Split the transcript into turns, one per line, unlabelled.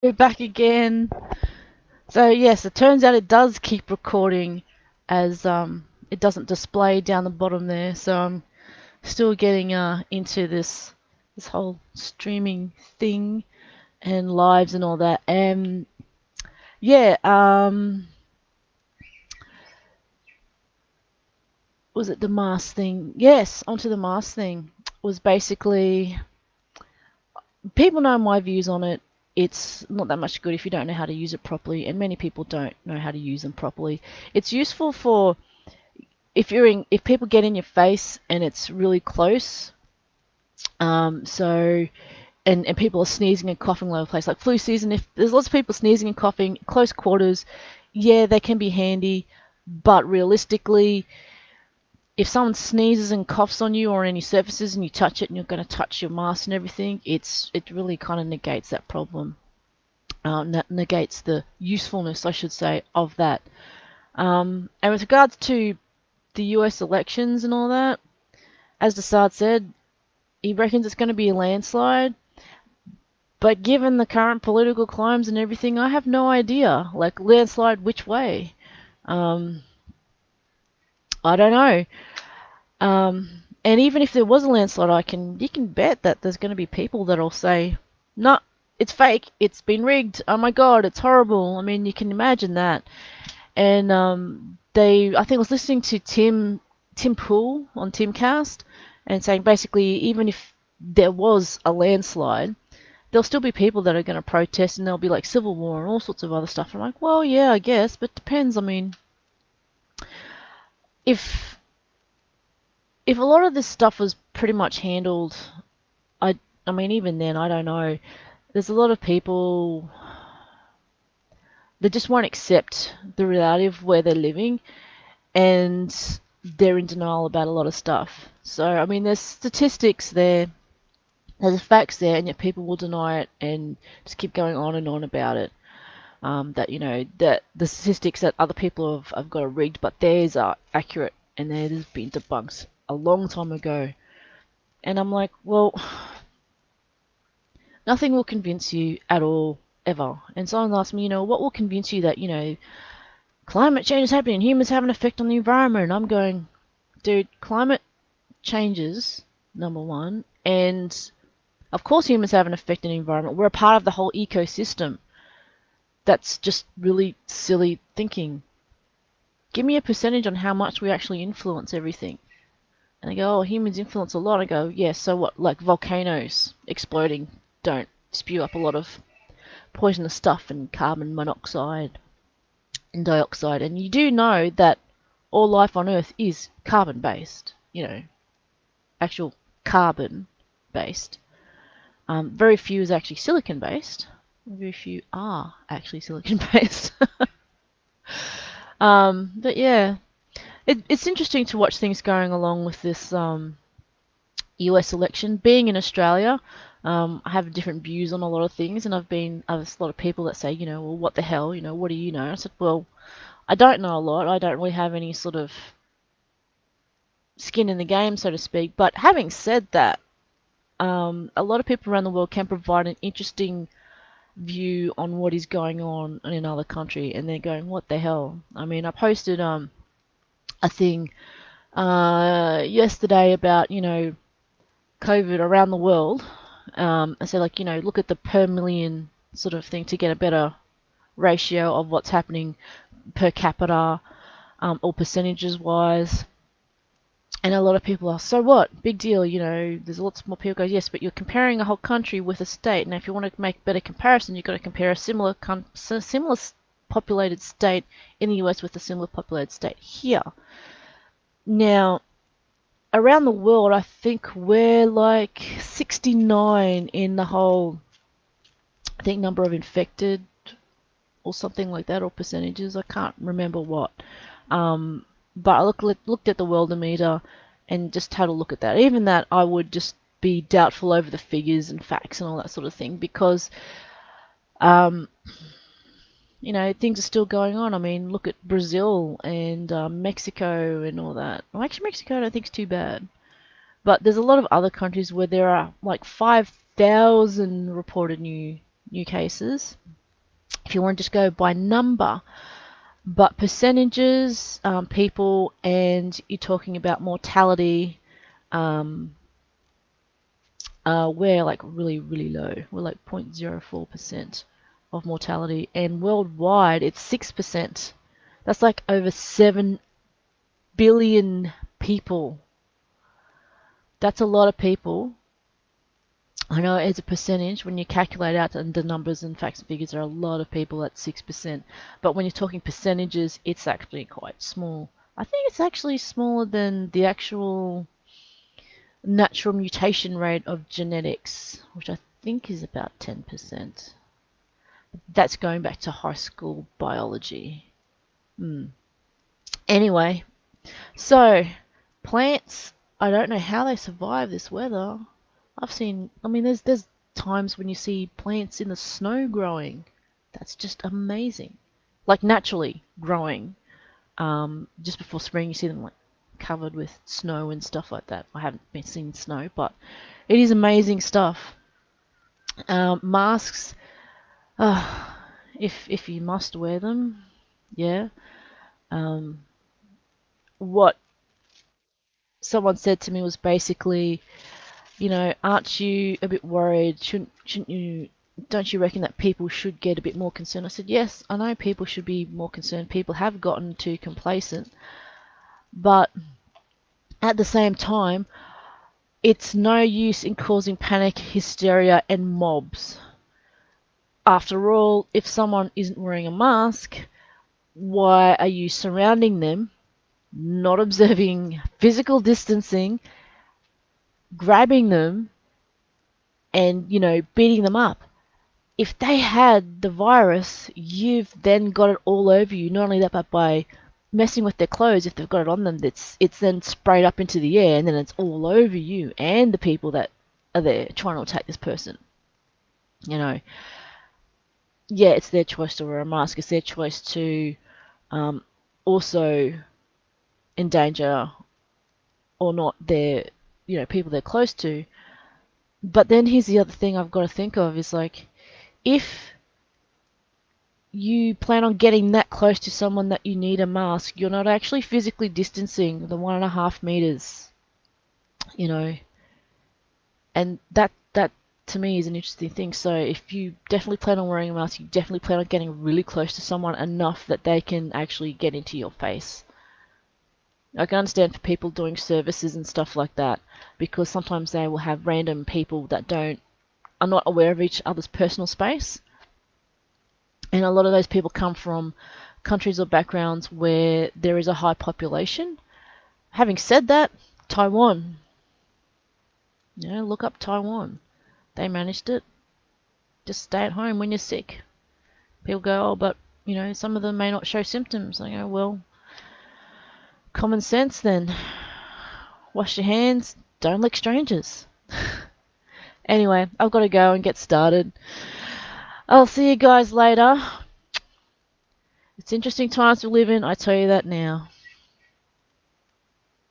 We're back again. So yes, it turns out it does keep recording as it doesn't display down the bottom there. So I'm still getting into this whole streaming thing and lives and all that. And yeah, was it the mask thing? Yes, onto the mask thing. Was basically people know my views on it. It's not that much good if you don't know how to use it properly, and many people don't know how to use them properly. It's useful for if people get in your face and it's really close, so and people are sneezing and coughing all over the place, like flu season. If there's lots of people sneezing and coughing, close quarters, yeah, they can be handy. But realistically, if someone sneezes and coughs on you or any surfaces and you touch it and you're going to touch your mask and everything, it really kind of negates that problem. Negates the usefulness, I should say, of that. And with regards to the US elections and all that, as Desaad said, he reckons it's going to be a landslide. But given the current political climes and everything, I have no idea. Like, landslide which way? Um, I don't know. And even if there was a landslide, you can bet that there's going to be people that'll say, "No, it's fake. It's been rigged. Oh my God, it's horrible." I mean, you can imagine that. And I think I was listening to Tim Pool on Timcast, and saying basically even if there was a landslide, there'll still be people that are going to protest, and there'll be like civil war and all sorts of other stuff. I'm like, well, yeah, I guess, but depends. I mean, if if a lot of this stuff was pretty much handled, I I mean, even then, I don't know. There's a lot of people that just won't accept the reality of where they're living, and they're in denial about a lot of stuff. So, I mean, there's statistics there, there's facts there, and yet people will deny it and just keep going on and on about it. That that the statistics that other people have got are rigged, but theirs are accurate, and theirs has been debunked a long time ago. And I'm like, well, nothing will convince you at all ever. And someone asked me, what will convince you that climate change is happening, humans have an effect on the environment? And I'm going, dude, climate changes, number one, and of course humans have an effect on the environment. We're a part of the whole ecosystem. That's just really silly thinking. Give me a percentage on how much we actually influence everything. And they go, oh, humans influence a lot. I go, yeah, so what? Like volcanoes exploding don't spew up a lot of poisonous stuff and carbon monoxide and dioxide. And you do know that all life on Earth is carbon based, actual carbon based. Very few is actually silicon based. Very few are actually silicon based. But yeah, it's interesting to watch things going along with this US election. Being in Australia, I have different views on a lot of things, and I've a lot of people that say, well, what the hell, what do you know? I said, well, I don't know a lot. I don't really have any sort of skin in the game, so to speak. But having said that, a lot of people around the world can provide an interesting view on what is going on in another country, and they're going, what the hell? I mean, I posted a thing yesterday about COVID around the world. I said, like, look at the per million sort of thing to get a better ratio of what's happening per capita, or percentages wise. And a lot of people are, so what? Big deal, there's lots more people go, yes, but you're comparing a whole country with a state. And if you want to make better comparison, you've got to compare a similar populated state in the US with a similar populated state here. Now, around the world, I think we're like 69 in the whole, I think, number of infected or something like that, or percentages. I can't remember what. Um, but I looked at the Worldometer and just had a look at that. Even that, I would just be doubtful over the figures and facts and all that sort of thing, because um, things are still going on. I mean, look at Brazil and Mexico and all that. Well, actually, Mexico I don't think is too bad. But there's a lot of other countries where there are like 5,000 reported new new cases. If you want to just go by number, but percentages, people, and you're talking about mortality, we're like really, really low. We're like 0.04% of mortality, and worldwide it's 6%. That's like over 7 billion people. That's a lot of people. I know as a percentage, when you calculate out the numbers and facts and figures, there are a lot of people at 6%. But when you're talking percentages, it's actually quite small. I think it's actually smaller than the actual natural mutation rate of genetics, which I think is about 10%. That's going back to high school biology. Anyway, so plants, I don't know how they survive this weather. I mean, there's times when you see plants in the snow growing. That's just amazing. Like naturally growing. Just before spring, you see them like covered with snow and stuff like that. I haven't been seeing snow, but it is amazing stuff. Masks, uh, if you must wear them, yeah. Um, what someone said to me was basically, aren't you a bit worried? Shouldn't you? Don't you reckon that people should get a bit more concerned? I said, yes, I know people should be more concerned. People have gotten too complacent, but at the same time, it's no use in causing panic, hysteria, and mobs. After all, if someone isn't wearing a mask, why are you surrounding them, not observing physical distancing, grabbing them, and, beating them up? If they had the virus, you've then got it all over you. Not only that, but by messing with their clothes, if they've got it on them, it's then sprayed up into the air, and then it's all over you and the people that are there trying to attack this person. You know, yeah, it's their choice to wear a mask. It's their choice to also endanger or not their, people they're close to. But then here's the other thing I've got to think of is like, if you plan on getting that close to someone that you need a mask, you're not actually physically distancing the 1.5 meters, you know, and that to me is an interesting thing. So if you definitely plan on wearing a mask, you definitely plan on getting really close to someone enough that they can actually get into your face. I can understand for people doing services and stuff like that, because sometimes they will have random people that are not aware of each other's personal space. And a lot of those people come from countries or backgrounds where there is a high population. Having said that, Taiwan, look up Taiwan. They managed it. Just stay at home when you're sick. People go, oh, but, some of them may not show symptoms. I go, well, common sense then. Wash your hands, don't lick strangers. Anyway, I've got to go and get started. I'll see you guys later. It's interesting times we live in, I tell you that now.